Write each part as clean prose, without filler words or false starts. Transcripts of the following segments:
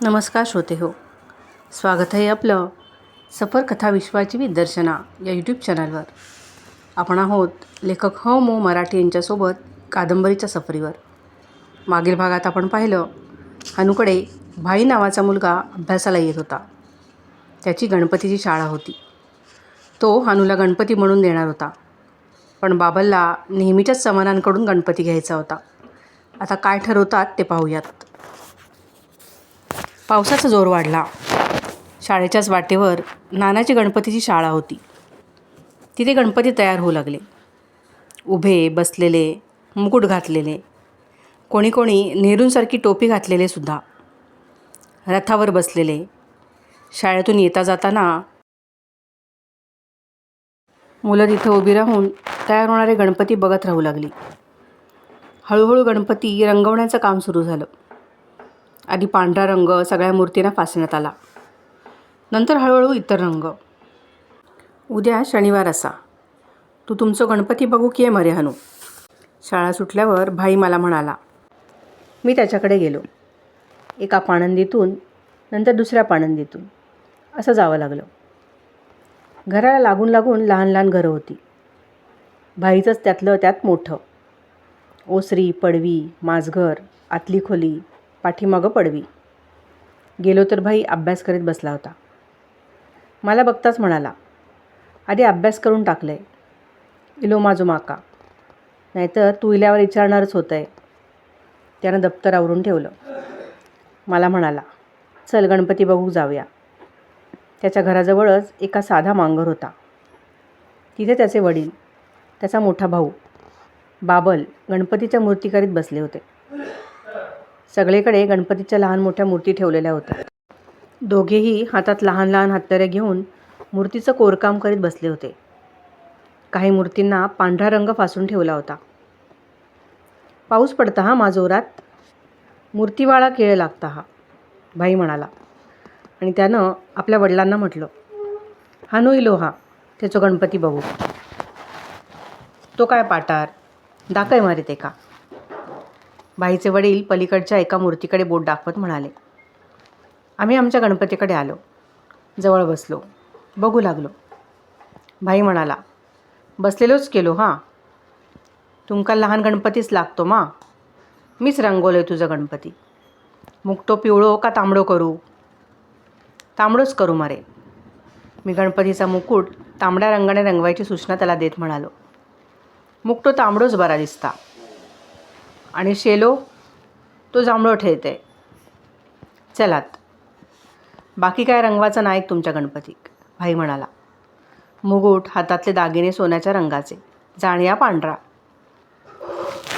नमस्कार श्रोते हो, स्वागत आहे आपलं सफर कथा विश्वाची विदर्शना या यूट्यूब चॅनलवर. आपण आहोत लेखक मो मराठी यांच्यासोबत कादंबरीच्या सफरीवर. मागील भागात आपण पाहिलं, हनुकडे भाई नावाचा मुलगा अभ्यासाला येत होता. त्याची गणपतीची शाळा होती. तो हनूला गणपती म्हणून देणार होता, पण बाबलला नेहमीच्याच समानांकडून गणपती घ्यायचा होता. आता काय ठरवतात ते पाहूयात. पावसाचा जोर वाढला. शाळेच्याच वाटेवर नानाची गणपतीची शाळा होती. तिथे गणपती तयार होऊ लागले. उभे, बसलेले, मुकुट घातलेले, कोणी कोणी नेहरूंसारखी टोपी घातलेले सुद्धा, रथावर बसलेले. शाळेतून येता जाताना मुलं तिथं उभी राहून तयार होणारे गणपती बघत राहू लागली. हळूहळू गणपती रंगवण्याचं काम सुरू झालं. आधी पांढरा रंग सगळ्या मूर्तींना फासण्यात आला. नंतर हळूहळू इतर रंग. उद्या शनिवार असा. तू तुमचं गणपती बघू की मरे हनू. शाळा सुटल्यावर भाई मला म्हणाला. मी त्याच्याकडे गेलो. एका पाणंदीतून नंतर दुसऱ्या पाणंदीतून असं जावं लागलं. घराला लागून लागून लहान लहान घरं होती. भाईचंच त्यातलं त्यात मोठं. ओसरी, पडवी, माझघर, आतली खोली, पाठीमागं पडवी. गेलो तर भाई अभ्यास करीत बसला होता. मला बघताच म्हणाला, आधी अभ्यास करून टाकलं आहे, इलो माझो माका, नाहीतर तू इल्यावर विचारणारच होतं आहे. त्यानं दप्तर आवरून ठेवलं. मला म्हणाला, चल गणपती बघू जाऊया. त्याच्या घराजवळच एका साधा मांगर होता. तिथे त्याचे वडील, त्याचा मोठा भाऊ बाबल गणपतीच्या मूर्ती करीत बसले होते. सगळीकडे गणपतीच्या लहान मोठ्या मूर्ती ठेवलेल्या होत्या. दोघेही हातात लहान लहान हत्यारे घेऊन मूर्तीचं कोरकाम करीत बसले होते. काही मूर्तींना पांढरा रंग फासून ठेवला होता. पाऊस पडता हा मा जोरात, मूर्तीवाळा केळ लागता हा, भाई म्हणाला. आणि त्यानं आपल्या वडिलांना म्हटलं, हानू इलो हा त्याचो गणपती बघू. तो काय पाटार दाखय मारित एका. भाईचे वडील पलीकडच्या एका मूर्तीकडे बोट दाखवत म्हणाले. आम्ही आमच्या गणपतीकडे आलो. जवळ बसलो, बघू लागलो. भाई म्हणाला, बसलेलोच केलो हां. तुमका लहान गणपतीच लागतो मा. मीच रंगवलं आहे तुझं गणपती. मुकटो पिवळो का तांबडो करू. तांबडोच करू मारे. मी गणपतीचा मुकुट तांबड्या रंगाने रंगवायची सूचना त्याला देत म्हणालो. मुकटो तांबडोच बरा दिसता आणि शेलो तो जांभळो ठेवते. चलात, बाकी काय रंगवाचं नाही तुमच्या गणपतीक, भाई म्हणाला. मुकुट, हातातले दागिने सोन्याच्या रंगाचे, जाणया पांढरा.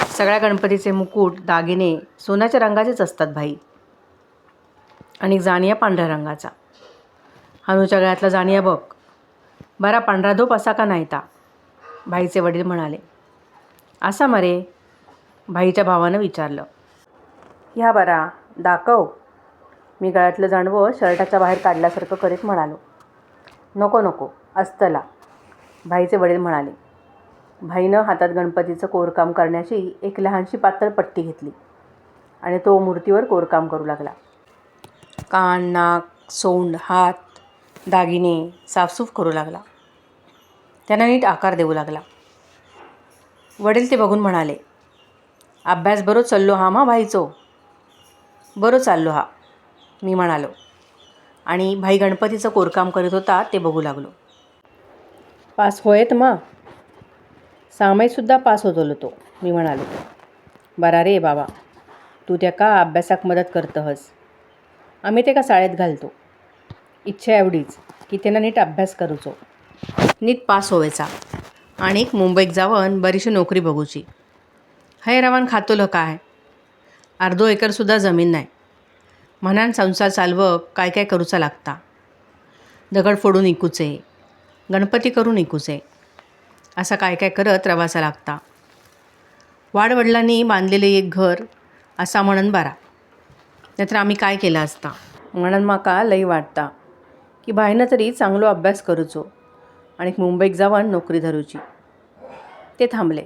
सगळ्या गणपतीचे मुकुट दागिने सोन्याच्या रंगाचेच असतात भाई, आणि जाणया पांढऱ्या रंगाचा. हनूच्या गळ्यातला जाणया बघ, बरा पांढरा धोप असा का नाही ता, भाईचे वडील म्हणाले. असा मरे, भाईच्या भावानं विचारलं. ह्या बरा दाखव. मी गळ्यातलं जाणवं शर्टाच्या बाहेर काढल्यासारखं करीत म्हणालो. नको नको असतला, भाईचे वडील म्हणाले. भाईनं हातात गणपतीचं कोरकाम करण्याची एक लहानशी पातळ पट्टी घेतली आणि तो मूर्तीवर कोरकाम करू लागला. कान, नाक, सोंड, हात, दागिने साफसूफ करू लागला. त्यांना नीट आकार देऊ लागला. वडील ते बघून म्हणाले, अभ्यास बरो चाललो हा मा भाईचो. बरो चाललो हा, मी म्हणालो. आणि भाई गणपतीचं कोरकाम करीत होता ते बघू लागलो. पास होयत मा. सामाईसुद्धा पास होतलो तो, मी म्हणालो. बरा रे बाबा, तू त्या का अभ्यासाक मदत करतहस. आम्ही ते का शाळेत घालतो. इच्छा एवढीच की त्यांना नीट अभ्यास करूचो, नीट पास होवायचा आणि मुंबईत जावन बरीशी नोकरी बघूची. हय रवान खातोलं काय, अर्धो एकरसुद्धा जमीन नाही. म्हणान संसार चालवं काय काय करूचा लागता. दगड फोडून इकूचे, गणपती करून इकूचे, असा काय काय करत रवाचा लागता. वाडवडिलांनी बांधलेले एक घर असा म्हणून बरा, नाहीतर आम्ही काय केलं असता. म्हणून माका लई वाटता की भाईनं तरी चांगलो अभ्यास करूचो आणि मुंबईत जावन नोकरी धरूची. ते थांबले.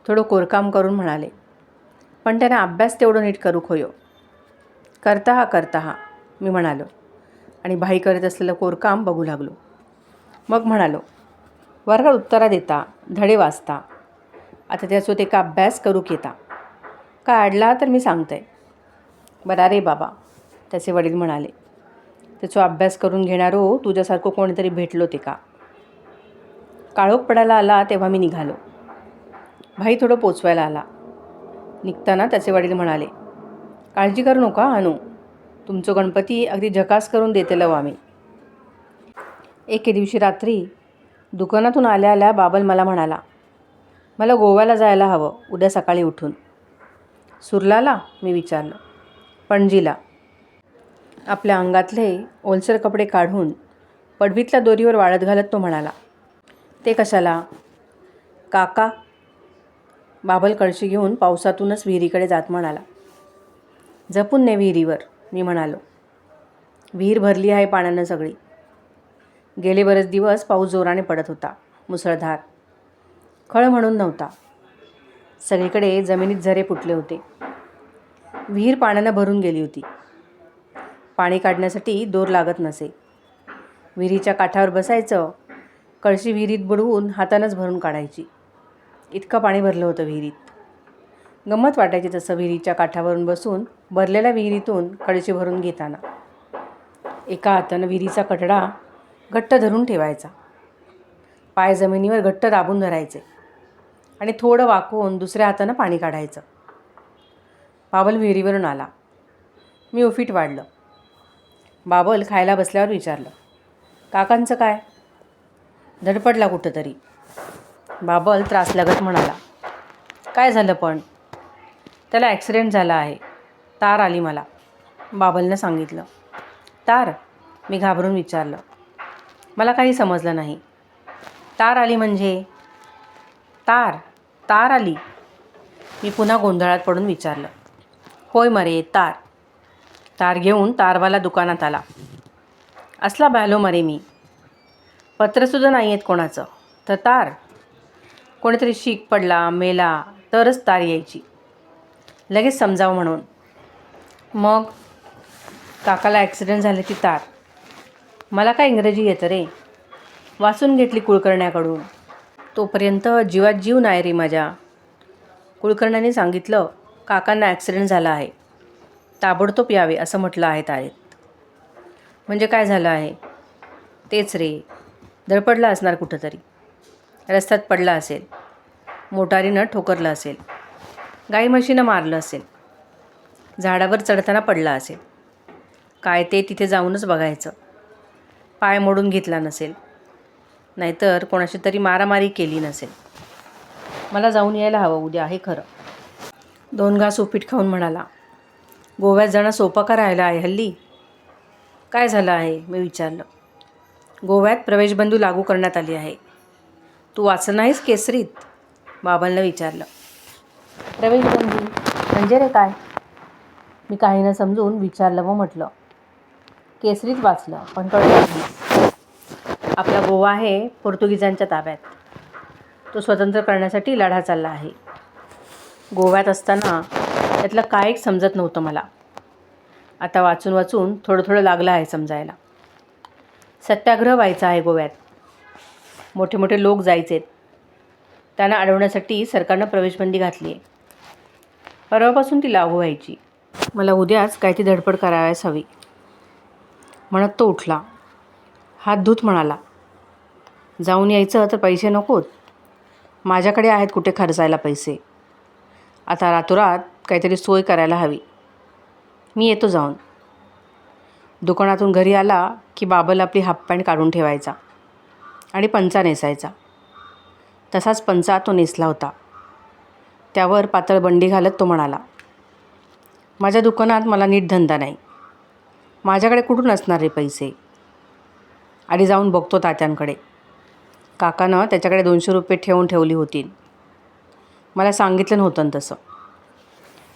थोडं कोरकाम करून म्हणाले, पण त्यांना अभ्यास तेवढं नीट करू खोयो. करता हा मी म्हणालो आणि भाई करत असलेलं कोरकाम बघू लागलो. मग म्हणालो, वर्गात उत्तरा देता, धडे वाचता, आता त्याचो ते का अभ्यास करूक येता, का अडला तर मी सांगतंय. बरा रे बाबा, त्याचे वडील म्हणाले. त्याचा अभ्यास करून घेणारो तुझ्यासारखं कोणीतरी भेटलो ते का. काळोख पडायला आला तेव्हा मी निघालो. भाई थोडं पोचवायला आला. निघताना त्याचे वडील म्हणाले, काळजी करू नका अनु, तुमचं गणपती अगदी झकास करून देतेलं आम्ही. एके दिवशी रात्री दुकानातून आल्या आल्या बाबल मला म्हणाला, मला गोव्याला जायला हवं उद्या सकाळी उठून. सुरलाला मी विचारलं. पणजीला. आपल्या अंगातले ओलसर कपडे काढून पडवीतल्या दोरीवर वाळत घालत तो म्हणाला, ते कशाला. काका. बाबल कळशी घेऊन पावसातूनच विहिरीकडे जात म्हणाला. जपून ने विहिरीवर मी म्हणालो. विहीर भरली आहे पाण्यानं सगळी. गेले बरेच दिवस पाऊस जोराने पडत होता, मुसळधार. खळ म्हणून नव्हता. सगळीकडे जमिनीत झरे फुटले होते. विहीर पाण्यानं भरून गेली होती. पाणी काढण्यासाठी दोर लागत नसे. विहिरीच्या काठावर बसायचं, कळशी विहिरीत बुडवून हातानंच भरून काढायची. इतकं पाणी भरलं होतं विहिरीत. गंमत वाटायची तसं विहिरीच्या काठावरून बसून भरलेल्या विहिरीतून कळशी भरून घेताना. एका हातानं विहिरीचा कठडा घट्ट धरून ठेवायचा. पाय जमिनीवर घट्ट दाबून धरायचे आणि थोडं वाकवून दुसऱ्या हातानं पाणी काढायचं. बाबल विहिरीवरून आला. मी उफीट वाढलं. बाबल खायला बसल्यावर विचारलं, काकांचं काय. धडपडला कुठं तरी. बाबल त्रासल्यागत म्हणाला, काय झालं पण. त्याला ॲक्सिडेंट झाला आहे, तार आली मला. बाबलनं सांगितलं. तार. मी घाबरून विचारलं. मला काही समजलं नाही. तार आली म्हणजे. तार आली. मी पुन्हा गोंधळात पडून विचारलं. होय मरे, तार घेऊन तारवाला दुकानात आला. असला बॅलो मरे मी. पत्रसुद्धा नाही आहेत कोणाचं, तर तार. कोणीतरी शीक पडला, मेला तरच तार यायची, लगेच समजावं म्हणून. मग काकाला ॲक्सिडेंट झाले ती तार. मला काय इंग्रजी येतं रे. वाचून घेतली कुलकर्ण्याकडून. तोपर्यंत जीवात जीव नाही रे माझ्या. कुलकर्ण्याने सांगितलं, काकांना ॲक्सिडेंट झाला आहे, ताबडतोब यावे असं म्हटलं आहे तारेत. म्हणजे काय झालं आहे. तेच रे, धडपडला असणार कुठं तरी. रस्त्यात पडला असेल, मोटारीनं ठोकरलं असेल, गाई म्हशीनं मारलं असेल, झाडावर चढताना पडला असेल. काय ते तिथे जाऊनच बघायचं. पाय मोडून घेतला नसेल, नाहीतर कोणाशी तरी मारामारी केली नसेल. मला जाऊन यायला हवं उद्या, हे खरं. 2 घास उपीट खाऊन म्हणाला, गोव्यात जाणं सोपं का राहिलं आहे हल्ली. काय झालं आहे मी विचारलं. गोव्यात प्रवेशबंदी लागू करण्यात आली आहे. तू वाचलं नाहीस केसरीत. बाबांना विचारलं. प्रवेशबंदी म्हणजे रे काय. मी काही न समजून विचारलं व म्हटलं. केसरीत वाचलं पण कळलं नाही. आपला गोवा आहे पोर्तुगीजांच्या ताब्यात. तो स्वतंत्र करण्यासाठी लढा चालला आहे. गोव्यात असताना त्यातलं काय एक समजत नव्हतं मला. आता वाचून वाचून थोडं थोडं लागलं आहे समजायला. सत्याग्रह व्हायचा आहे गोव्यात. मोठे मोठे लोक जायचेत. त्यांना अडवण्यासाठी सरकारनं प्रवेशबंदी घातली आहे. परवापासून ती लागू व्हायची. मला उद्याच काय ती धडपड करायला हवी. म्हणत तो उठला. हात धूत म्हणाला, जाऊन यायचं तर पैसे नकोत. माझ्याकडे आहेत कुठे खर्चायला पैसे. आता रातोरात काहीतरी सोय करायला हवी. मी येतो जाऊन. दुकानातून घरी आला की बाबल आपली हाफ पॅन्ट काढून ठेवायचा आणि पंचा नेसायचा. तसाच पंचा तो नेसला होता. त्यावर पातळ बंडी घालत तो म्हणाला, माझ्या दुकानात मला नीट धंदा नाही. माझ्याकडे कुठून असणार रे पैसे. आधी जाऊन बघतो तात्यांकडे. काकानं त्याच्याकडे 200 रुपये ठेवली होती. मला सांगितलं नव्हतं तसं.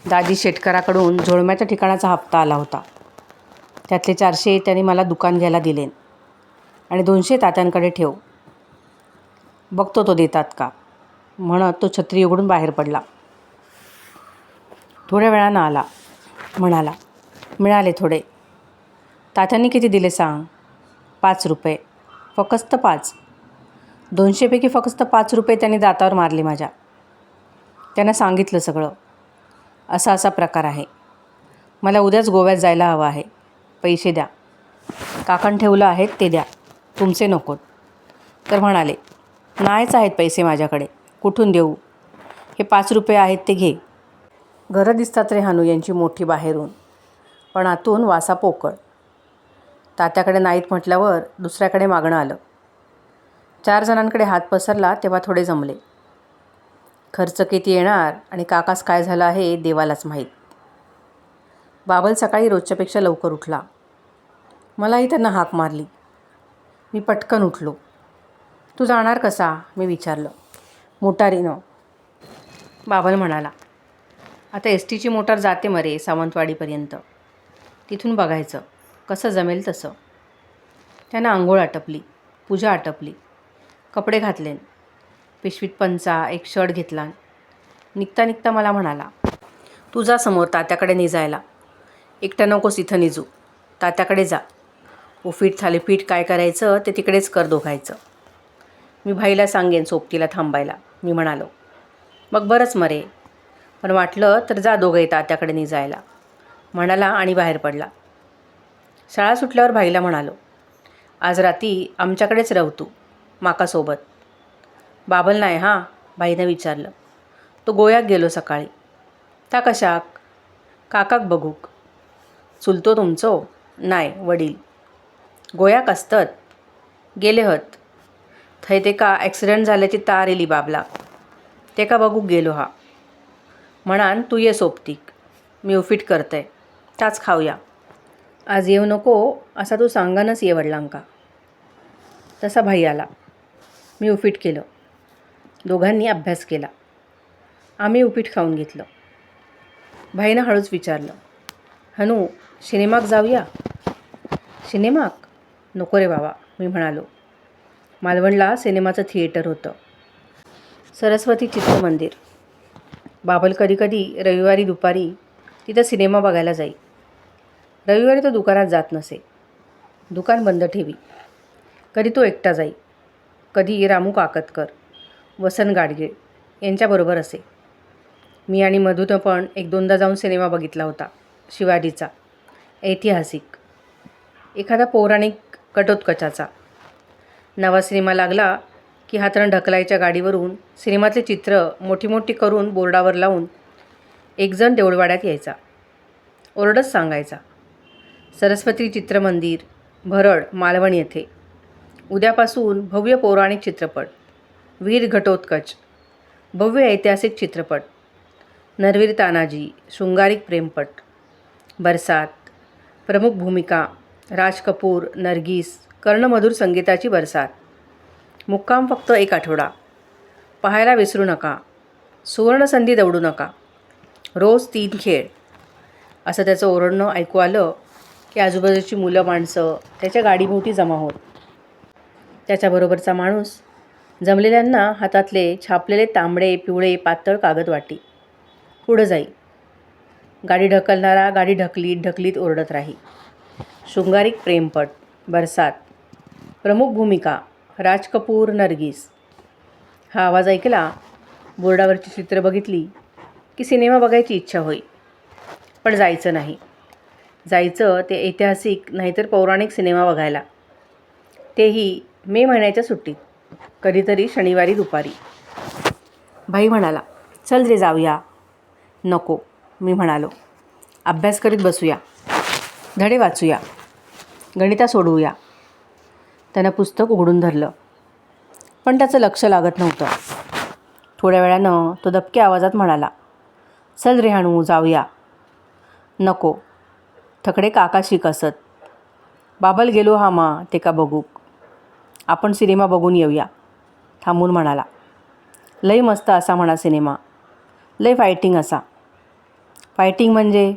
दाजी शेटकराकडून झोळम्याच्या ठिकाणाचा हप्ता आला होता. त्यातले 400 त्यांनी मला दुकान घ्यायला दिले आणि 200 तात्यांकडे ठेव. बघतो तो देतात का. म्हणत तो छत्री उघडून बाहेर पडला. थोड्या वेळानं आला. म्हणाला, मिळाले थोडे. तात्यांनी किती दिले सांग? 5 रुपये. फक्त 5. 200पैकी फक्त 5 रुपये त्यांनी दातावर मारले माझ्या. त्यांना सांगितलं सगळं. असा असा प्रकार आहे. मला उद्याच गोव्यात जायला हवं आहे. पैसे द्या. काकान ठेवलं आहेत ते द्या. तुमचे नकोत. तर म्हणाले, नाहीच आहेत पैसे माझ्याकडे. कुठून देऊ? हे 5 रुपये आहेत ते घे. घरं दिसतात रे हानू यांची मोठी बाहेरून, पण आतून वासा पोकळ. तात्याकडे नाहीत म्हटल्यावर दुसऱ्याकडे मागणं आलं. 4 जणांकडे हात पसरला तेव्हा थोडे जमले. खर्च किती येणार आणि काकास काय झालं आहे देवालाच माहीत. बाबल सकाळी रोजच्यापेक्षा लवकर उठला. मलाही त्यांना हाक मारली. मी पटकन उठलो. तू जाणार कसा? मी विचारलं. मोटारीनं. बाबल म्हणाला, आता एस टीची मोटार जाते मरे सावंतवाडीपर्यंत. तिथून बघायचं कसं जमेल तसं. त्यानं आंघोळ आटपली, पूजा आटपली, कपडे घातले, पिशवीत पंचा, एक शर्ट घेतला. निघता निघता मला म्हणाला, तू जा समोर तात्याकडे निजायला. एकटं नकोस इथं निजू. तात्याकडे जा. उपीट थालीपीठ काय करायचं ते तिकडेच कर दोघायचं. मी भाईला सांगेन सोबतीला थांबायला. मी म्हणालो, मग बरंच मरे, पण वाटलं तर जा दोघंही तात्याकडे निजायला. म्हणाला आणि बाहेर पडला. शाळा सुटल्यावर भाईला म्हणालो, आज राती आमच्याकडेच राहू तू माकासोबत. बाबल नाही हां? भाईनं विचारलं. तो गोव्यात गेलो सकाळी. ता कशाक? काकाक बघूक. चुलतो तुमचो? नाही, वडील. गोयाक असतत? गेले हत. थंय तेका ॲक्सिडंट झाल्याची तार येली बाबला. तेका बघूक गेलो हा. म्हणान तू ये सोबतीक. मी उफीट करतंय. ताच खाऊया. आज येऊ नको असा तू सांगानच ये वडिलांका. तसा भाई आला. मी उपीट केलं. दोघांनी अभ्यास केला. आम्ही उपीट खाऊन घेतलं. भाईनं हळूच विचारलं, हनू सिनेमाक जाऊया? सिनेमाक? नको रे बाबा, मी म्हणालो. मालवणला सिनेमाचं थिएटर होतं. सरस्वती चित्रमंदिर. बाबल कधीकधी रविवारी दुपारी तिथं सिनेमा बघायला जाई. रविवारी तो दुकानात जात नसे. दुकान बंद ठेवी. कधी तो एकटा जाई. कधी रामू काकतकर, वसंत गाडगीळ यांच्याबरोबर असे. मी आणि मधूनं पण 1-2दा जाऊन सिनेमा बघितला होता. शिवाजीचा, ऐतिहासिक, एखादा पौराणिक कटोत्कचाचा. नवा सिनेमा लागला की हातानं ढकलायच्या गाडीवरून सिनेमातले चित्र मोठी मोठी करून बोर्डावर लावून एकजण देऊळवाड्यात यायचा. ओरडच सांगायचा, सरस्वती चित्रमंदिर, भरड, मालवण येथे उद्यापासून भव्य पौराणिक चित्रपट, वीर घटोत्कच, भव्य ऐतिहासिक चित्रपट, नरवीर तानाजी, शृंगारिक प्रेमपट, बरसात, प्रमुख भूमिका राज कपूर, नर्गिस, कर्णमधुर संगीताची बरसात. मुक्काम फक्त 1 आठवडा. पाहायला विसरू नका. सुवर्णसंधी दवडू नका. रोज 3 खेळ. असं त्याचं ओरडणं ऐकू आलं की आजूबाजूची मुलं माणसं त्याच्या गाडीभोवती जमा होत. त्याच्याबरोबरचा माणूस जमलेल्यांना हातातले छापलेले तांबडे पिवळे पातळ कागद वाटी. पुढं जाई. गाडी ढकलणारा गाडी ढकलीत ढकलीत ओरडत राही. शृंगारिक प्रेमपट, बरसात, प्रमुख भूमिका राज कपूर, नर्गिस. हा आवाज ऐकला, बोर्डावरची चित्र बघितली की सिनेमा बघायची इच्छा होई. पण जायचं नाही. जायचं ते ऐतिहासिक नाहीतर पौराणिक सिनेमा बघायला. तेही मे महिन्याच्या सुट्टीत, कधीतरी शनिवारी दुपारी. भाई म्हणाला, चल रे जाऊया. नको, मी म्हणालो. अभ्यास करीत बसूया. धडे वाचूया. गणिता सोडवूया. त्यानं पुस्तक उघडून धरलं, पण त्याचं लक्ष लागत नव्हतं. थोड्या वेळानं तो दबक्या आवाजात म्हणाला, चल रे हाणू जाऊया. नको, थकडे काका शिक असत. बाबल गेलो हा मा ते का बघूक. आपण सिनेमा बघून येऊया. थांबून म्हणाला, लई मस्त असा म्हणा सिनेमा. लई फायटिंग असा. फायटिंग म्हणजे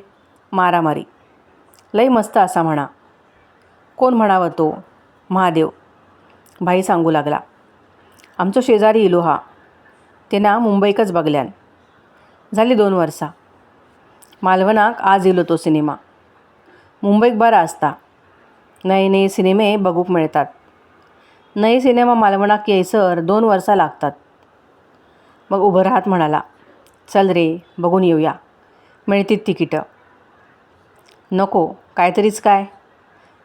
मारामारी. लई मस्त असा म्हणा. कोण म्हणावं तो? महादेव. भाई सांगू लागला, आमचो शेजारी इलो हा. ते ना मुंबईकच बघल्यान. झाली 2 वर्सां. मालवणाक आज इलो तो सिनेमा. मुंबईत बरा असता. नये नये सिनेमे बघूक मिळतात. नये सिनेमा मालवणाक येयसर 2 वर्सां लागतात. मग उभं राहत म्हणाला, चल रे बघून येऊया, मिळतीत तिकीटं. नको, काहीतरीच काय,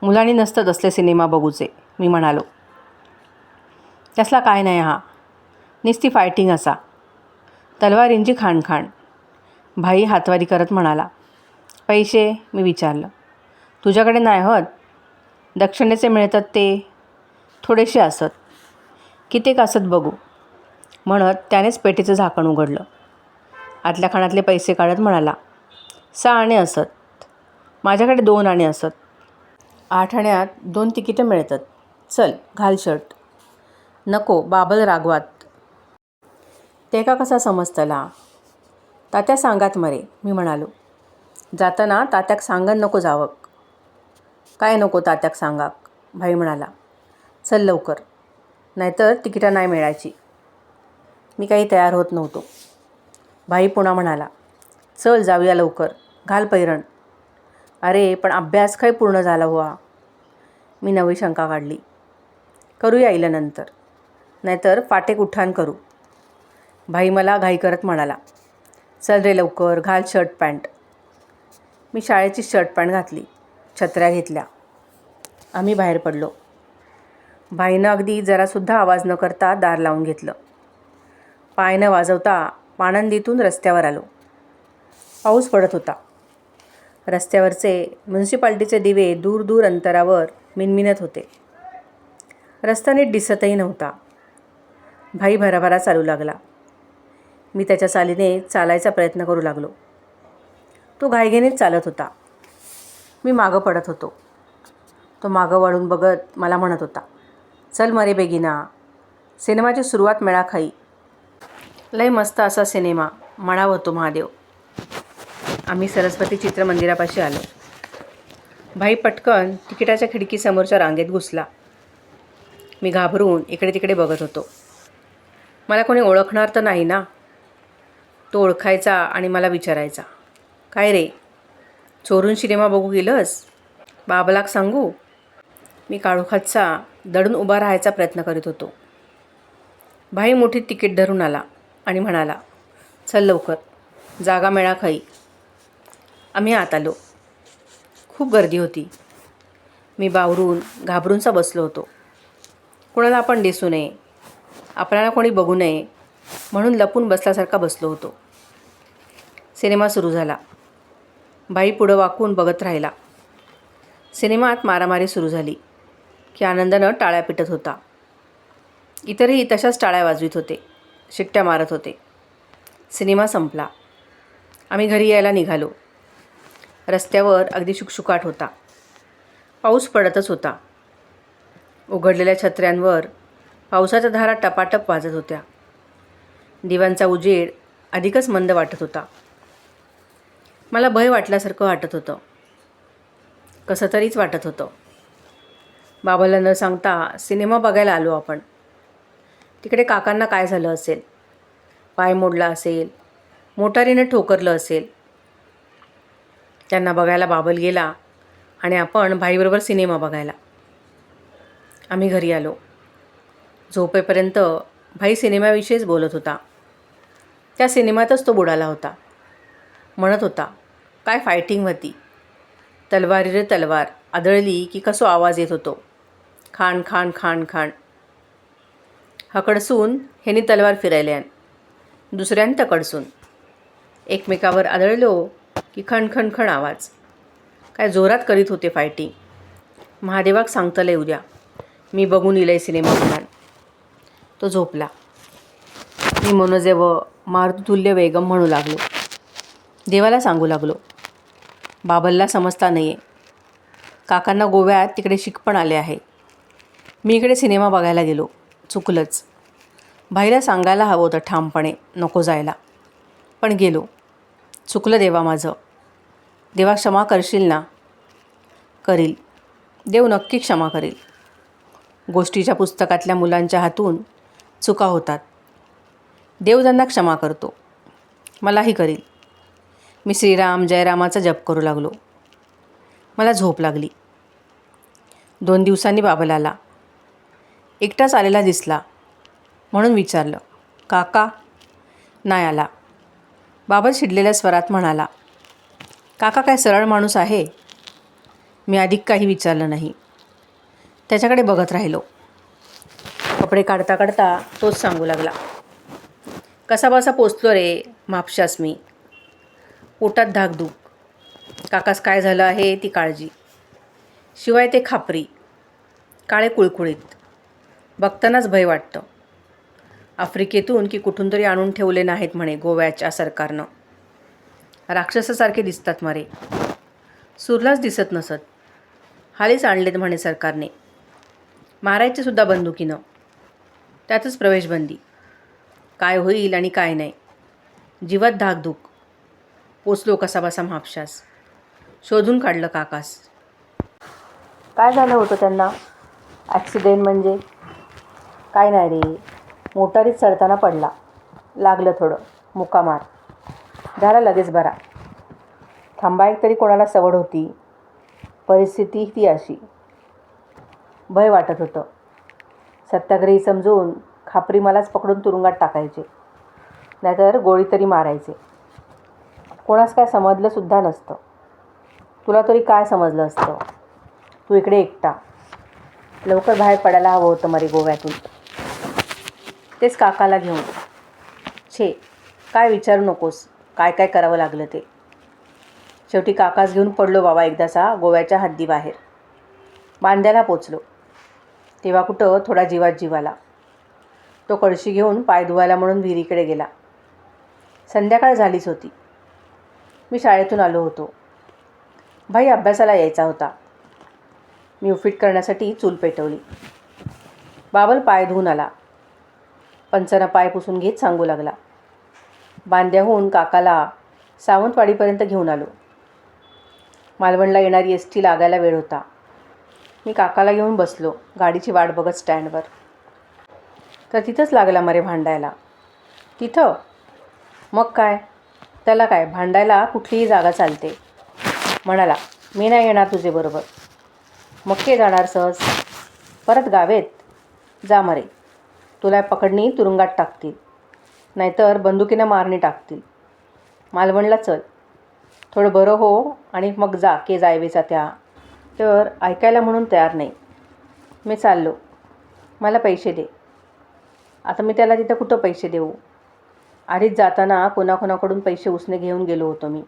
मुलांनी नसतं तसले सिनेमा बघूचे, मी म्हणालो. तसला काय नाही हा, नुसती फायटिंग असा, तलवारींची खाणखाण. भाई हातवारी करत म्हणाला. पैसे, मी विचारलं. तुझ्याकडे नाही होत? दक्षिणेचे मिळतात ते थोडेसे असत, कित्येक असत बघू, म्हणत त्यानेच पेटीचं झाकण उघडलं. आतल्या खाण्यातले पैसे काढत म्हणाला, 6 आणे असत. माझ्याकडे 2 आणे असत. 8 आण्यात 2 तिकीटं मिळतात. चल घाल शर्ट. नको, बाबल रागवात. ते का कसा समजतला? तात्या सांगात मरे, मी म्हणालो. जाताना तात्याक सांगन नको जावक. काय नको तात्याक सांगाक, भाई म्हणाला. चल लवकर, नाहीतर तिकीटं नाही मिळायची. मी काही तयार होत नव्हतो. भाई पुन्हा म्हणाला, चल जाऊया लवकर, घाल पैरण. अरे पण अभ्यास काय पूर्ण झाला हुआ. मी नवी शंका काढली. करूया येईल नंतर, नाहीतर फाटेक उठाण करू. भाई मला घाई करत म्हणाला, चल रे लवकर, घाल शर्ट पॅन्ट. मी शाळेची शर्ट पॅन्ट घातली, छत्र्या घेतल्या. आम्ही बाहेर पडलो. भाईनं अगदी जरासुद्धा आवाज न करता दार लावून घेतलं. पाय न वाजवता पाणंदीतून रस्त्यावर आलो. पाऊस पडत होता. रस्त्यावरचे म्युन्सिपाल्टीचे दिवे दूर दूर अंतरावर मिणमिणत होते. रस्ता नीट दिसतही नव्हता. भाई भराभरा चालू लागला. मी त्याच्या चालीने चालायचा प्रयत्न करू लागलो. तो घाईघाईनेच चालत होता. मी मागं पडत होतो. तो मागं वळून बघत मला म्हणत होता, चल मरे बेगिना, सिनेमाची सुरुवात मिळा खाई. लय मस्त असा सिनेमा, म्हणावं तो महादेव. आम्ही सरस्वती चित्रमंदिरापाशी आलो. भाई पटकन तिकिटाच्या खिडकीसमोरच्या रांगेत घुसला. मी घाबरून इकडे तिकडे बघत होतो. मला कोणी ओळखणार तर नाही ना? तो ओळखायचा आणि मला विचारायचा, काय रे, चोरून सिनेमा बघू गेलंस? बाबलाक सांगू? मी काळोखातचा दडून उभा राहायचा प्रयत्न करीत होतो. भाई मोठीत तिकीट धरून आला आणि म्हणाला, चल लवकर, जागा मिळा खाई. आम्ही आत आलो. खूप गर्दी होती. मी बावरून घाबरूनसा बसलो होतो. कोणाला आपण दिसू नये, आपल्याला कोणी बघू नये म्हणून लपून बसल्यासारखा बसलो होतो. सिनेमा सुरू झाला. भाई पुढं वाकून बघत राहिला. सिनेमात मारामारी सुरू झाली की आनंदानं टाळ्या पिटत होता. इतरही तशाच टाळ्या वाजवीत होते, शिट्ट्या मारत होते. सिनेमा संपला. आम्ही घरी यायला निघालो. रस्त्यावर अगदी शुकशुकाट होता. पाऊस पडतच होता. उघडलेल्या छत्र्यांवर पावसाच्या धारा टपाटप वाजत होत्या. दिव्यांचा उजेड अधिकच मंद वाटत होता. मला भय वाटल्यासारखं वाटत होतं. कसं तरीच वाटत होतं. बाबाला न सांगता सिनेमा बघायला आलो आपण. तिकडे काकांना काय झालं असेल, पाय मोडला असेल, मोटारीने ठोकरलं असेल. त्यांना बघायला बाबल गेला आणि आपण भाईबरोबर सिनेमा बघायला. आम्ही घरी आलो. झोपेपर्यंत भाई सिनेमाविषयीच बोलत होता. त्या सिनेमातच तो बुडाला होता. म्हणत होता, काय फायटिंग होती, तलवारी रे तलवार आदळली की कसो आवाज येत होतो, खाण खाण खाण खाण. हकडसून ह्यानी तलवार फिरायल्यान, दुसऱ्यान तकडसून. एकमेकावर आदळलो की खण खण खण आवाज. काय जोरात करीत होते फायटिंग. महादेवाक सांगतले उद्या, मी बघून इलय सिनेमा म्हणाल. तो झोपला. मी मनोजेव मारुतुल्य वेगम म्हणू लागलो. देवाला सांगू लागलो. बाबलला समजता नाही आहे. काकांना गोव्यात तिकडे शिकपण आले आहे. मी इकडे सिनेमा बघायला गेलो. चुकलंच. भाईला सांगायला हवं होतं ठामपणे नको जायला, पण गेलो. चुकलं देवा माझं. देवा क्षमा करशील ना? करील. देव नक्की क्षमा करील. गोष्टीच्या पुस्तकातल्या मुलांच्या हातून चुका होतात. देव त्यांना क्षमा करतो. मलाही करील. मी श्रीराम जयरामाचा जप करू लागलो. मला झोप लागली. 2 दिवसांनी बाबल आला. एकटाच आलेला दिसला म्हणून विचारलं, काका? नाही आला. बाबल चिडलेल्या स्वरात म्हणाला, काका काय सरळ माणूस आहे? मी अधिक काही विचारलं नाही. त्याच्याकडे बघत राहिलो. कपडे काढता काढता तोच सांगू लागला, कसाबसा पोचलो रे म्हापशास मी. पोटात धाकधूक. काकास काय झालं आहे ती काळजी. शिवाय ते खापरी, काळे कुळकुळीत. बघतानाच भय वाटतं. आफ्रिकेतून की कुठून तरी आणून ठेवले नाहीत म्हणे गोव्याच्या सरकारनं. राक्षसासारखे दिसतात मारे. सुरलाच दिसत नसत. हालीच आणलेत म्हणे सरकारने. मारायचे सुद्धा बंदुकीनं. त्यातच प्रवेशबंदी. काय होईल आणि काय नाही. जीवात धाकधूक. पोचलो कसाबसा म्हापशास. शोधून काढलं काकास. काय झालं होतं त्यांना? ॲक्सिडेंट म्हणजे? काय नाही रे, मोटारीत चढताना पडला. लागलं थोडं, मुका मार. झाला लगेच बरा. थांबायला तरी कोणाला सवड होती. परिस्थिती ती अशी. भय वाटत होतं. सत्याग्रही समजून खापरी मलाच पकडून तुरुंगात टाकायचे, नाहीतर गोळी तरी मारायचे. कोणास काय समजलं सुद्धा नसतं. तुला तरी काय समजलं असतं? तू इकडे एकटा. लवकर बाहेर पडायला हवं होतं मरे गोव्यातून. तेच काकाला घेऊन. छे, काय विचारू नकोस काय काय करावं लागलं ते. शेवटी काकास घेऊन पडलो बाबा एकदाचा गोव्याच्या हद्दीबाहेर. बांद्याला पोचलो. तेव्हा कुठं थोडा जीवात जीवाला. तो कळशी घेऊन पाय धुवायला म्हणून विहिरीकडे गेला. संध्याकाळ झालीच होती. मी शाळेतून आलो होतो. भाई अभ्यासाला यायचा होता. मी उपीट करण्यासाठी चूल पेटवली. बाबल पाय धुवून आला. पंचानं पाय पुसून घेत सांगू लागला, बांद्याहून काकाला सावंतवाडीपर्यंत घेऊन आलो. मालवणला येणारी एस.टी. लागायला वेळ होता. मी काकाला घेऊन बसलो गाडीची वाट बघत स्टँडवर. तर तिथंच लागला मरे भांडायला. तिथं? मग काय, त्याला काय, भांडायला कुठलीही जागा चालते. म्हणाला, मी नाही येणार तुझे बरोबर. मग के जाणार सहज? परत गावेत? जा मरे, तुला पकडणी तुरुंगात टाकतील, नाहीतर बंदुकीनं मारणी टाकतील. मालवणला चल, थोडं बरं हो आणि मग जा के जायवेचा त्या. तर ऐकायला म्हणून तयार नाही. मी चाललो, मला पैसे दे. आता मी त्याला तिथं कुठं पैसे देऊ? आधीच जाताना कोणाकोणाकडून पैसे उसने घेऊन गेलो होतो मी.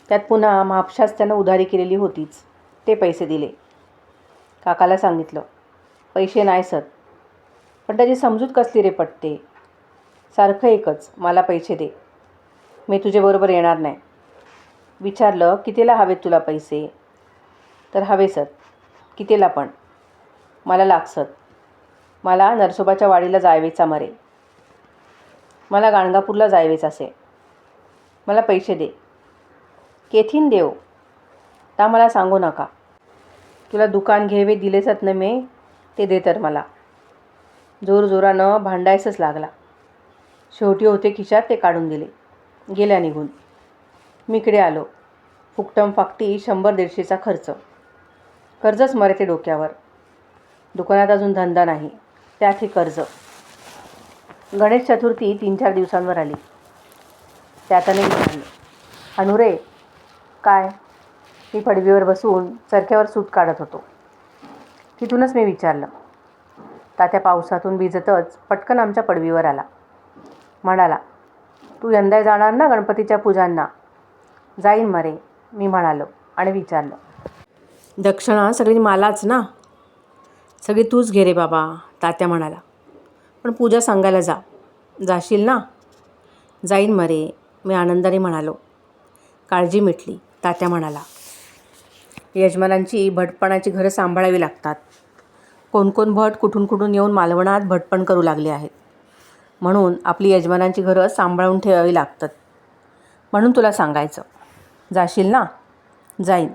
त्यात पुन्हा म्हापशास त्यानं उधारी केलेली होतीच. ते पैसे दिले. काकाला सांगितलं, पैसे नाही सर. पण त्याची समजूत कसली रे पटते. सारखं एकच, मला पैसे दे, मी तुझ्याबरोबर येणार नाही. विचारलं, कितीला हवेत तुला पैसे? तर हवे सर. कितीला पण? मला लागसत. मला नरसोबाच्या वाडीला जायवेचा मरे. मला गाणगापूरला जायवेच असे. मला पैसे दे. केथीन देव ता मला सांगू नका. तुला दुकान घ्यावे दिलेसत न मे, ते दे तर मला. जोरजोरानं भांडायचंच लागला. शेवटी होते खिशात ते काढून दिले. गेल्या निघून. मी इकडे आलो. फुकटम फाकटी 100-150चा खर्च. कर्जच मरे ते डोक्यावर. दुकानात अजून धंदा नाही, त्यात हे कर्ज. गणेश चतुर्थी 3-4 दिवसांवर आली. त्याताने विचारलं, अनुरे काय? मी पडवीवर बसून चरख्यावर सूत काढत होतो. तिथूनच मी विचारलं. तात्या पावसातून भिजतच पटकन आमच्या पडवीवर आला. म्हणाला, तू यंदा जाणार ना गणपतीच्या पूजांना? जाईन मरे, मी म्हणालो आणि विचारलं, दक्षिणा सगळी मालाच ना? सगळी तूच घे रे बाबा, तात्या म्हणाला. पण पूजा सांगायला जा. जाशील ना? जाईन मरे, मी आनंदाने म्हणालो. काळजी मिटली, तात्या म्हणाला. यजमानांची भटपणाची घरं सांभाळावी लागतात. कोण कोण भट कुठून कुठून येऊन मालवणात भटपण करू लागले आहेत. म्हणून आपली यजमानांची घरं सांभाळून ठेवावी लागतात. म्हणून तुला सांगायचं. जाशील ना? जाईन.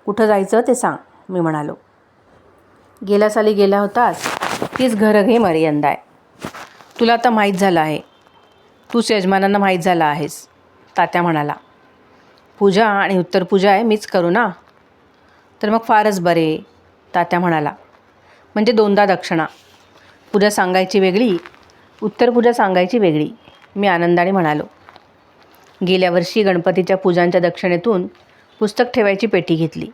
कुठं जायचं ते सांग, मी म्हणालो. गेल्या साली गेला होतास, तीच घरं घे मरे यंदा आहे. तुला आता माहीत झालं आहे. तूच यजमानांना माहीत झाला आहेस, तात्या म्हणाला. पूजा आणि उत्तरपूजा आहे मीच करू ना? तर मग फारच बरे, तात्या म्हणाला. म्हणजे 2दा दक्षिणा. पूजा सांगायची वेगळी, उत्तर पूजा सांगायची वेगळी, मी आनंदाने म्हणालो. गेल्या वर्षी गणपतीच्या पूजांच्या दक्षिणेतून पुस्तक ठेवायची पेटी घेतली.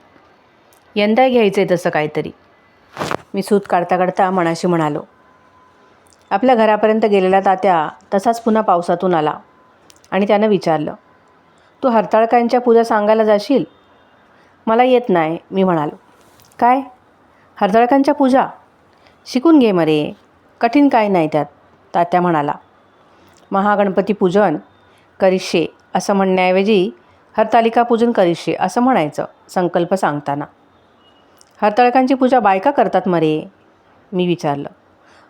यंदाही घ्यायचं आहे तसं काहीतरी, मी सूत काढता काढता मनाशी म्हणालो. आपल्या घरापर्यंत गेलेला तात्या तसाच पुन्हा पावसातून आला आणि त्यानं विचारलं, तू हरताळकांच्या पूजा सांगायला जाशील? मला येत नाही, मी म्हणालो. काय, हरताळकांच्या पूजा? शिकून घे मरे, कठीण काय नाही त्यात, तात्या म्हणाला. महागणपती पूजन करिष्ये असं म्हणण्याऐवजी हरतालिका पूजन करिष्ये असं म्हणायचं संकल्प सांगताना. हरताळकांची पूजा बायका करतात मरे, मी विचारलं.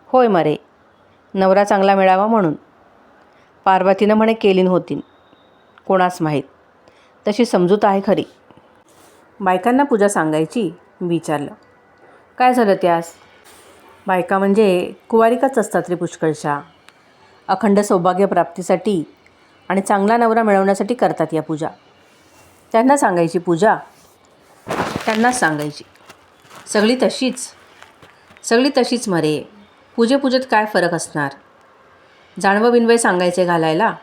होय मरे, नवरा चांगला मिळावा म्हणून. पार्वतीनं म्हणे केलीन होतीन, कोणास माहीत. तशी समजूत आहे खरी. बायकांना पूजा सांगायची, मी विचारलं. काय झालं त्यास? बायका म्हणजे कुवारिकाच असतात रे पुष्कळशा. अखंड सौभाग्यप्राप्तीसाठी आणि चांगला नवरा मिळवण्यासाठी करतात या पूजा. त्यांना सांगायची पूजा, त्यांनाच सांगायची. सगळी तशीच मरे. पूजेत काय फरक असणार? जानवं बिनवय सांगायचे घालायला?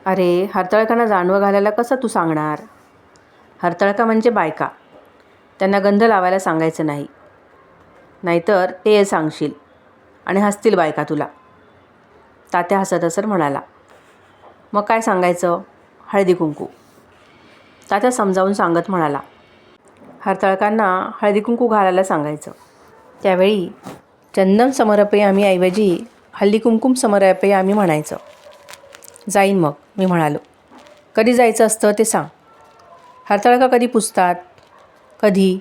अरे, हरताळकांना जानवं घालायला कसं तू सांगणार? हरताळका म्हणजे बायका, त्यांना गंध लावायला सांगायचं नाही, नाहीतर ते सांगशील आणि हसतील बायका तुला, तात्या हसत हसत म्हणाला. मग काय सांगायचं? हळदी कुंकू, तात्या समजावून सांगत म्हणाला. हरताळकांना हळदी कुंकू घालायला सांगायचं. त्यावेळी चंदन समर्पयामी ऐवजी हल्दी कुंकुम समर्पयामी म्हणायचं. जाईन मग, मी म्हणालो. कधी जायचं असतं ते सांग. हरताळका कधी पुजतात? कधी?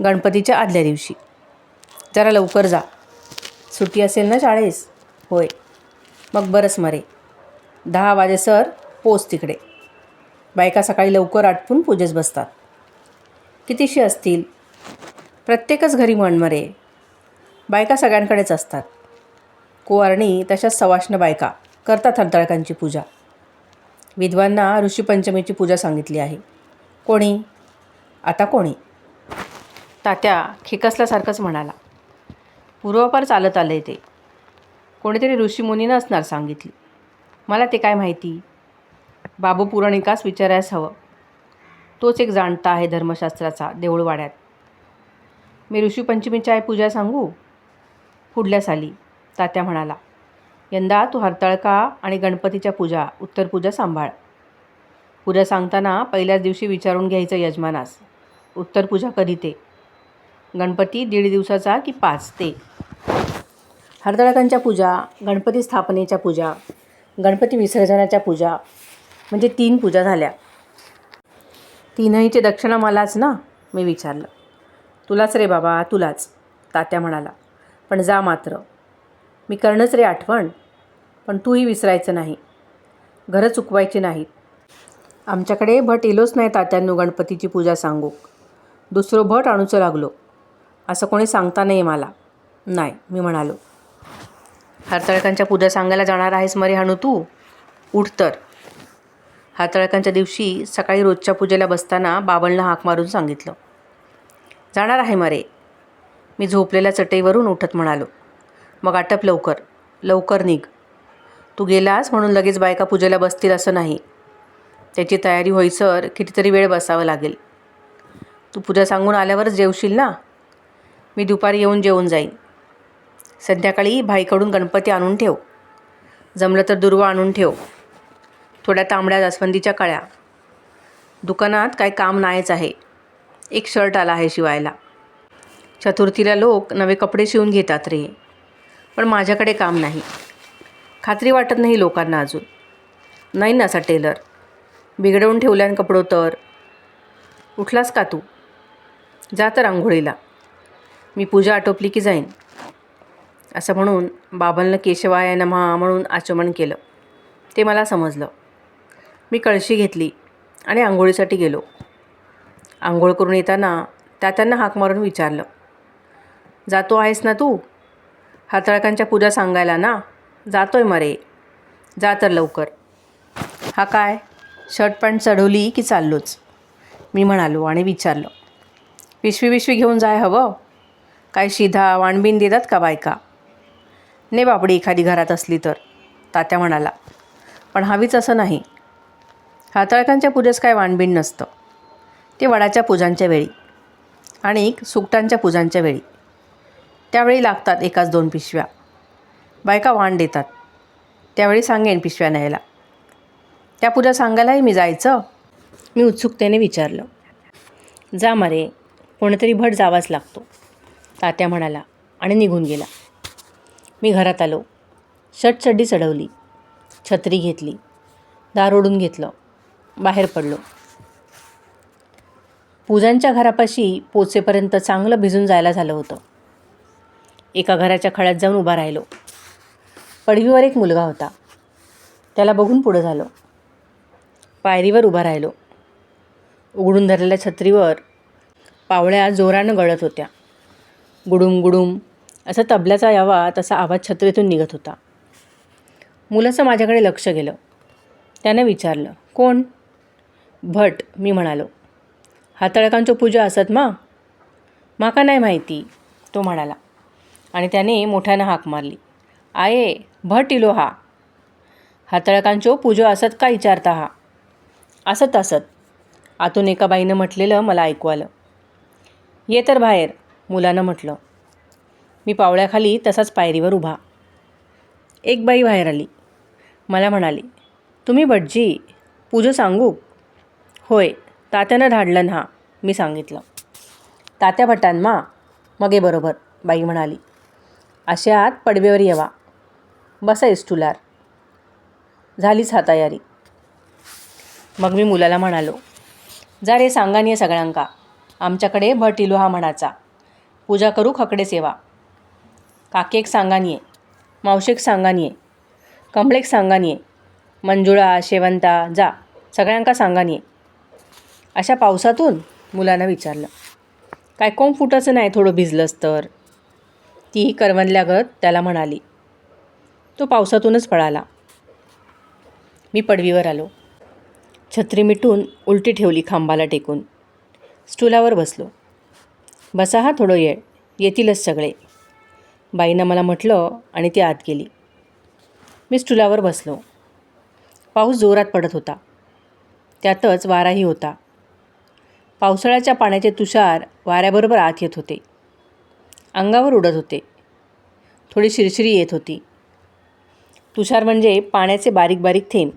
गणपतीच्या आदल्या दिवशी. जरा लवकर जा, सुट्टी असेल ना शाळेस? होय. मग बरंच मरे, 10 वाजेसर पोच तिकडे. बायका सकाळी लवकर आटपून पूजेस बसतात. कितीशी असतील? प्रत्येकच घरी म्हण मरे, बायका सगळ्यांकडेच असतात. कुवारणी तशाच सवाष्ण बायका करतात हरताळकांची पूजा. विधवांना ऋषीपंचमीची पूजा सांगितली आहे. कोणी? आता कोणी? तात्या खेकसल्यासारखंच म्हणाला. पूर्वापार चालत आले ते. कोणीतरी ऋषीमुनीनं असणार सांगितली. मला ते काय माहिती? बाबू पुराणिकास विचारायस हवं. तोच एक जाणता आहे धर्मशास्त्राचा देऊळवाड्यात. मी ऋषीपंचमीची पूजा सांगू? पुढल्या साली, तात्या म्हणाला. यंदा तू हरताळका आणि गणपतीच्या पूजा, उत्तर पूजा सांभाळ. पूजा सांगताना पहिल्याच दिवशी विचारून घ्यायचं यजमानास, उत्तर पूजा कधी ते? गणपती 1.5 दिवसाचा की 5 ते? हरताळकांच्या पूजा, गणपती स्थापनेच्या पूजा, गणपती विसर्जनाच्या पूजा, म्हणजे 3 पूजा झाल्या. 3हीची दक्षिणा मलाच ना, मी विचारलं. तुलाच रे बाबा, तुलाच, तात्या म्हणाला. पण जा मात्र. मी करणंच रे आठवण, पण तूही विसरायचं नाही. घरं चुकवायची नाहीत. आमच्याकडे भट इलोच नाही तात्यांनो गणपतीची पूजा सांगू. दुसरं भट आणूचं लागलो, असं कोणी सांगता नाही मला. नाही, मी म्हणालो. हरताळकांच्या पूजा सांगायला जाणार आहेस मरे हाणू तू? उठ तर. हरताळकांच्या दिवशी सकाळी रोजच्या पूजेला बसताना बाबांना हाक मारून सांगितलं. जाणार आहे मरे, मी झोपलेल्या चटईवरून उठत म्हणालो. मग आटप लवकर निघ. तू गेलास म्हणून लगेच बायका पूजेला बसतील असं नाही. त्याची तयारी होईसर कितीतरी वेळ बसावं लागेल. तू पूजा सांगून आल्यावरच जेवशील ना? मी दुपारी येऊन जेवून जाईन. संध्याकाळी भाईकडून गणपती आणून ठेव. जमलं तर दुर्वा आणून ठेव. थोड्या तांबड्या जास्वंदीच्या कळ्या. दुकानात काय काम नाहीच आहे. एक शर्ट आला आहे शिवायला. चतुर्थीला लोक नवे कपडे शिवून घेतात रे, पण माझ्याकडे काम नाही. खात्री वाटत नाही लोकांना अजून. नाही ना असा टेलर. बिघडवून ठेवल्यान कपडो तर. उठलास का तू? जा तर आंघोळीला. मी पूजा आटोपली की जाईन. असं म्हणून बाबांना केशवाय नमः म्हणून आचमन केलं. ते मला समजलं. मी कळशी घेतली आणि आंघोळीसाठी गेलो. आंघोळ करून येताना तात्यांना हाक मारून विचारलं. जातो आहेस ना तू? हरताळकांच्या पूजा सांगायला ना? जातोय मरे. जा तर लवकर. हा काय, शर्ट पॅन्ट चढवली की चाललोच, मी म्हणालो आणि विचारलं. पिशवी बिशवी घेऊन जाय हवं. काय शिधा वाणबीन देतात का बायका? ने बापडी एखादी घरात असली तर, तात्या म्हणाला. पण हवीच असं नाही. हाताळकांच्या पूजेस काय वाणबीण नसतं. ते वडाच्या पूजांच्या वेळी आणि सुकटांच्या पूजांच्या वेळी, त्यावेळी लागतात एकाच 2 पिशव्या. बायका वाण देतात. त्यावेळी सांगेन पिशव्या न्यायला. त्या पूजा सांगायलाही मी जायचं? मी उत्सुकतेने विचारलं. जा मारे, कोणीतरी भट जावाच लागतो, तात्या म्हणाला आणि निघून गेला. मी घरात आलो. शर्ट-चड्डी चढवली, छत्री घेतली, दार ओढून घेतलं, बाहेर पडलो. पूजांच्या घरापाशी पोचेपर्यंत चांगलं भिजून जायला झालं होतं. एका घराच्या खड्यात जाऊन उभा राहिलो. पडवीवर एक मुलगा होता. त्याला बघून पुढं झालो. पायरीवर उभा राहिलो. उघडून धरलेल्या छत्रीवर पावळ्या जोरानं गळत होत्या. गुडुम गुडुम असा तबल्याचा यावा तसा आवाज छत्रीतून निघत होता. मुलाचं माझ्याकडे लक्ष गेलं. त्यानं विचारलं, कोण? भट, मी म्हणालो. हाताळकांचो पूजा असत माका नाही माहिती, तो म्हणाला आणि त्याने मोठ्यानं हाक मारली. आये, भट इलो हा. हाताळकांचो पूजा असत का विचारता हा? असत असत, आतून एका बाईनं म्हटलेलं मला ऐकू आलं. ये तर बाहेर, मुलानं म्हटलं. मी पावळ्याखाली तसाच पायरीवर उभा. एक बाई बाहेर आली. मला म्हणाली, तुम्ही भटजी, पूजा सांगू? होय, तात्यानं धाडलं हा, मी सांगितलं. तात्या भटांमा? मगे बरोबर, बाई म्हणाली. अशात पडवेवर येवा. बसा इस्टुलार. झालीच हा तयारी. मग मी मुलाला म्हणालो, जा रे सांगानिये सगळ्यांका, आमच्याकडे भट इलो हा म्हणाचा. पूजा करू खकडेच येवा. काकेक सांगानिये, मावशेक सांगानिये, कमळेक सांगानिये, मंजुळा, शेवंता, जा सगळ्यांका सांगानिये. अशा पावसातून? मुलानं विचारलं. काय कोंब फुटाचं नाही थोडं भिजलंस तर, ती करवंदल्यागत त्याला म्हणाली. तो पावसातूनच पळाला. मी पडवीवर आलो. छत्री मिटून उलटी ठेवली खांबाला टेकून. स्टुलावर बसलो. बसा हा थोडं येळ, येतीलच सगळे, बाईनं मला म्हटलं आणि ती आत गेली. मी स्टुलावर बसलो. पाऊस जोरात पडत होता. त्यातच वाराही होता. पावसाळ्याच्या पाण्याचे तुषार वाऱ्याबरोबर आत येत होते. अंगावर उडत होते. थोडी शिरशिरी येत होती. तुषार म्हणजे पाण्याचे बारीक बारीक थेंब.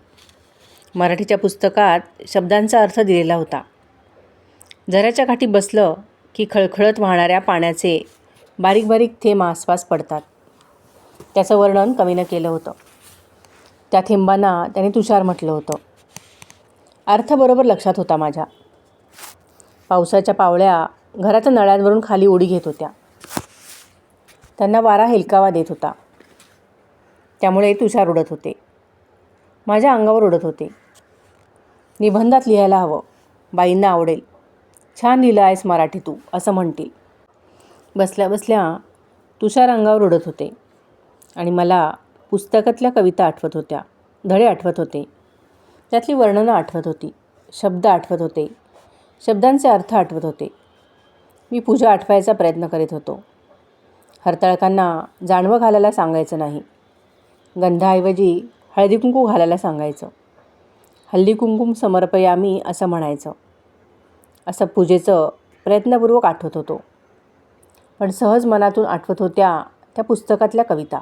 मराठीच्या पुस्तकात शब्दांचा अर्थ दिलेला होता. झऱ्याच्या काठी बसलं की खळखळत वाहणाऱ्या पाण्याचे बारीक बारीक थेंब आसपास पडतात. त्याचं वर्णन कवीनं केलं होतं. त्या थेंबांना त्याने तुषार म्हटलं होतं. अर्थ बरोबर लक्षात होता माझ्या. पावसाच्या पावळ्या घराच्या नळ्यांवरून खाली उडी घेत होत्या. त्यांना वारा हेलकावा देत होता. त्यामुळे तुषार उडत होते. माझ्या अंगावर उडत होते. निबंधात लिहायला हवं, बाईंना आवडेल. छान लिहिलं आहेस मराठी तू, असं म्हणतील. बसल्या बसल्या तुषार अंगावर उडत होते आणि मला पुस्तकातल्या कविता आठवत होत्या, धडे आठवत होते. त्यातली वर्णनं आठवत होती, शब्द आठवत होते, शब्दांचे अर्थ आठवत होते. मी पूजा आठवायचा प्रयत्न करीत होतो. हरताळकांना जानवं घालायला सांगायचं नाही. गंधाऐवजी हळदी कुंकू घालायला सांगायचं. हल्दी कुंकुम समर्पयामी असं म्हणायचं. असं पूजेचं प्रयत्नपूर्वक आठवत होतो. पण सहज मनातून आठवत होत्या त्या पुस्तकातल्या कविता.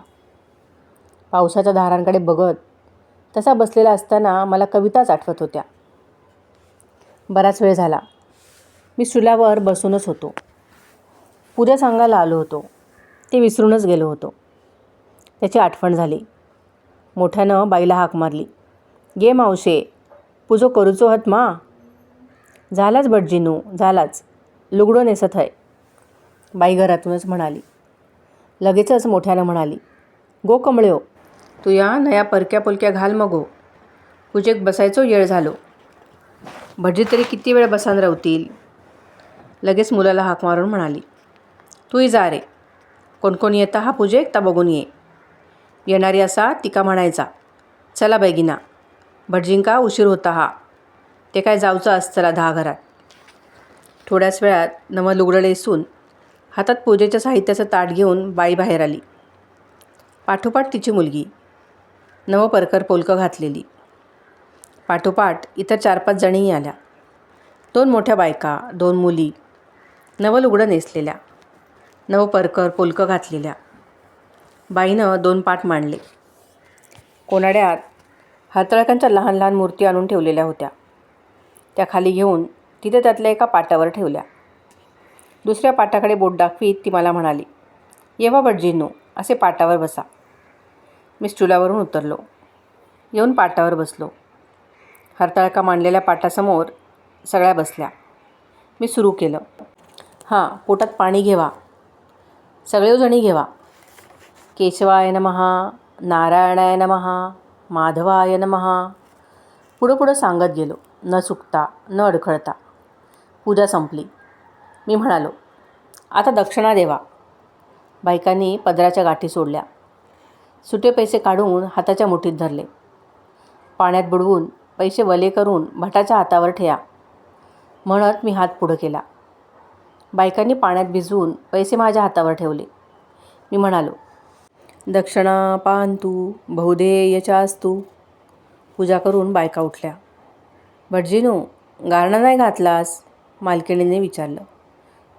पावसाच्या धारांकडे बघत तसा बसलेला असताना मला कविताच आठवत होत्या. बराच वेळ झाला. मी स्टुलावर बसूनच होतो. पूजा सांगायला आलो होतो, ते विसरूनच गेलो होतो. त्याची आठवण झाली. मोठ्यानं बाईला हाक मारली. गे मावशे, पूजो करूचो हत मा? झालाच भटजीनू, झालाच, लुगडो नेसत आहे, बाई घरातूनच म्हणाली. लगेचच मोठ्यानं म्हणाली, गो कमळ्यो, तू या नया परक्या पुलक्या घाल मगो, पूजेक बसायचो येळ झालो. भटजी तरी किती वेळ बसान रावतील? लगेच मुलाला हाक मारून म्हणाली, तूही जा रे, कोण कोण येता हा पूजेक ता बघून ये. येणारी असा तिका म्हणायचा, चला बैगिना, भटजींका उशीर होता हा, ते काय जाऊचं असतला 10 घरात. थोड्याच वेळात नवं लुगडं नेसून हातात पूजेच्या साहित्याचं ताट घेऊन बाई बाहेर आली. पाठोपाठ तिची मुलगी, नवं परकर पोलकं घातलेली. पाठोपाठ इतर 4-5 जणीही आल्या. 2 मोठ्या बायका, 2 मुली, नवं लुगडं नेसलेल्या, नवं परकर पोलकं घातलेल्या. बाईनं 2 पाट मांडले. कोनाड्यात हातळकांच्या लहान लहान मूर्ती आणून ठेवलेल्या होत्या. त्या खाली घेऊन तिथे त्यातल्या एका पाटावर ठेवल्या. दुसऱ्या पाटाकडे बोट दाखवीत ती मला म्हणाली, "येवा भटजींनो, असे पाटावर बसा." मी स्टुलावरून उतरलो. येऊन पाटावर बसलो. हरताळका मांडलेल्या पाटासमोर सगळ्या बसल्या. मी सुरू केलं, "हां, पोटात पाणी घेवा. सगळेजणी घेवा. केशवाय नमः, नारायणाय नमः, माधवाय नमः." पुढं पुढं सांगत गेलो, न चुकता न अडखळता. पूजा संपली. मी म्हणालो, "आता दक्षिणा देवा." बायकांनी पदराच्या गाठी सोडल्या. सुटे पैसे काढून हाताच्या मुठीत धरले. पाण्यात बुडवून पैसे वले करून भटाच्या हातावर ठेया म्हणत मी हात पुढं केला. बायकांनी पाण्यात भिजवून पैसे माझ्या हातावर ठेवले. मी म्हणालो, "दक्षिणा पांतु बहुधेयचास्तु." पूजा करून बायका उठल्या. "भटजीनो, गारणा नाही घातलास?" मालकिणीने विचारलं.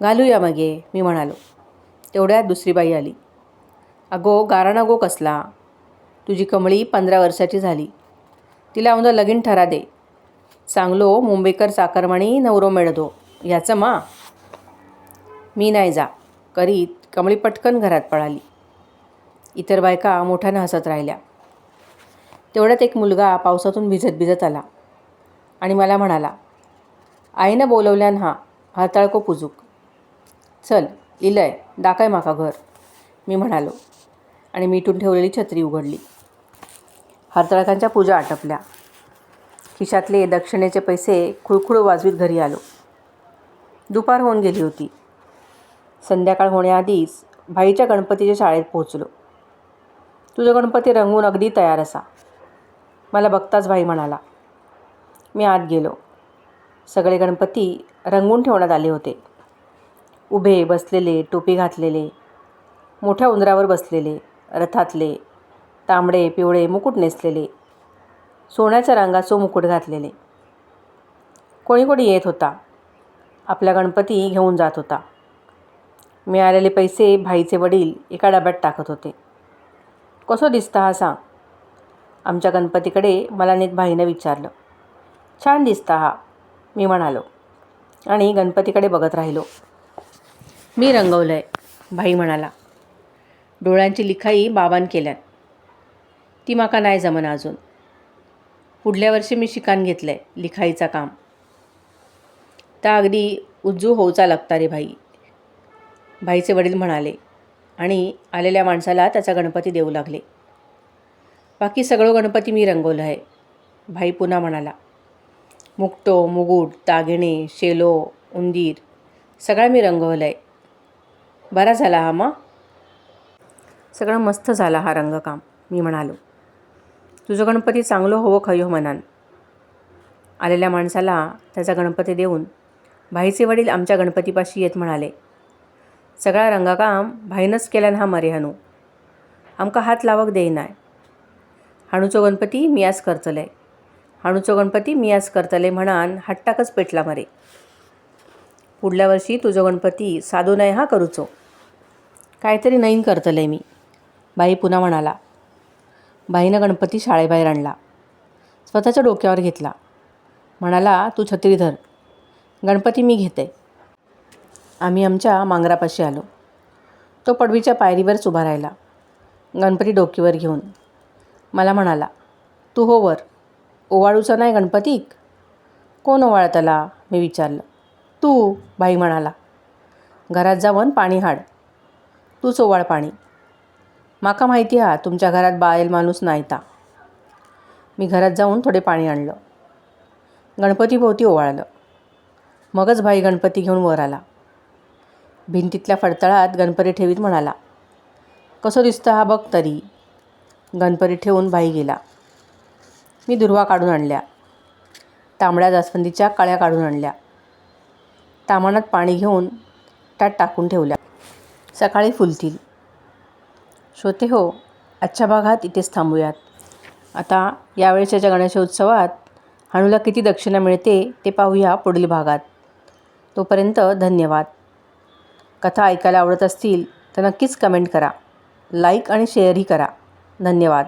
"घालूया मगे," मी म्हणालो. तेवढ्यात दुसरी बाई आली. "अगो, गारणा गो कसला? तुझी कमळी 15 वर्षाची झाली. तिला औंदा लगीन ठरा दे. चांगलो मुंबईकर चाकरमानी नवरो मिळदो ह्याचं मा." मी नाही जा करीत कमळी पटकन घरात पळाली. इतर बायका मोठ्यानं हसत राहिल्या. तेवढ्यात एक मुलगा पावसातून भिजत भिजत आला आणि मला म्हणाला, "आईनं बोलवल्यान हा हरताळको पुजूक. चल इलय दाखय माका घर." मी म्हणालो आणि मिटून ठेवलेली छत्री उघडली. हरताळकांच्या पूजा आटपल्या. खिशातले दक्षिणेचे पैसे खुळखुळ वाजवीत घरी आलो. दुपार होऊन गेली होती. संध्याकाळ होण्याआधीच भाईच्या गणपतीच्या शाळेत पोहोचलो. "तुझं गणपती रंगून अगदी तयार असा." मला बघताच भाई म्हणाला. मी आत गेलो. सगळे गणपती रंगून ठेवण्यात आले होते. उभे, बसलेले, टोपी घातलेले, मोठ्या उंदरावर बसलेले, रथातले, तांबडे पिवळे मुकुट नेसलेले, सोन्याच्या रंगाचो मुकुट घातलेले. कोणी कोणी येत होता. आपला गणपती घेऊन जात होता. मिळालेले पैसे भाईचे वडील एका डब्यात टाकत होते. "कसो दिसता हा सांग?" आमच्या गणपतीकडे मला नीट भाईनं विचारलं. "छान दिसता हा," मी म्हणालो आणि गणपतीकडे बघत राहिलो. "मी रंगवलंय," भाई म्हणाला. "डोळ्यांची लिखाई बाबान केल्यान. ती माका नाही जमन अजून. पुढल्या वर्षी मी शिकान घेतलंय लिखाईचा काम. त्या अगदी उज्जू होऊचा लागता रे भाई," भाईचे वडील म्हणाले आणि आलेल्या माणसाला त्याचा गणपती देऊ लागले. "बाकी सगळं गणपती मी रंगवलं आहे," भाई पुन्हा म्हणाला. "मुकटो, मुगुट, दागिने, शेलो, उंदीर सगळं मी रंगवलं आहे. बरा झाला हा मा?" "सगळं मस्त झाला हा रंगकाम," मी म्हणालो. "तुझं गणपती चांगलं होवं खयो म्हणान." आलेल्या माणसाला त्याचा गणपती देऊन भाईचे वडील आमच्या गणपतीपाशी येत म्हणाले, "सगळा रंगकाम भाईनंच केल्यान हा मरे हानू. आमका हात लावक देईनाय. हाणूचो गणपती मी आज करतलंय. हाणूचो गणपती मी आज करतले म्हणान हट्टाकच पेटला मरे. पुढल्या वर्षी तुझो गणपती साधू नाही हा करूचो. काहीतरी नईन करतलंय मी," बाई पुन्हा म्हणाला. बाईनं गणपती शाळेबाहेर आणला. स्वतःच्या डोक्यावर घेतला. म्हणाला, "तू छत्री धर. गणपती मी घेते." आम्ही आमच्या मांगरापाशी आलो. तो पडवीच्या पायरीवरच उभा राहिला, गणपती डोकीवर घेऊन. मला म्हणाला, "तू हो वर. ओवाळूचा नाही गणपतीक?" "कोण ओवाळतला?" मी विचारलं. "तू," बाई म्हणाला. "घरात जाऊन पाणी हाड. तूच ओवाळ पाणी. माका माहिती हा तुमच्या घरात बायल माणूस नाहीता." मी घरात जाऊन थोडे पाणी आणलं. गणपतीभोवती ओवाळलं. मगच भाई गणपती घेऊन वर आला. भिंतीतल्या फडतळात गणपती ठेवीत म्हणाला, "कसं दिसतं हा बघ तरी." गणपती ठेवून भाई गेला. मी दुर्वा काढून आणल्या. तांबड्या जास्वंदीच्या कळ्या काढून आणल्या. ताम्हाणात पाणी घेऊन त्यात टाकून ठेवल्या. सकाळी फुलतील. श्रोते हो, आजच्या भागात इथेच थांबूयात. आता यावेळेच्या गणेशोत्सवात हणूला किती दक्षिणा मिळते ते पाहूया पुढील भागात. तोपर्यंत धन्यवाद. कथा ऐकायला आवडत असतील तर नक्कीच कमेंट करा, लाईक आणि शेअरही करा. धन्यवाद.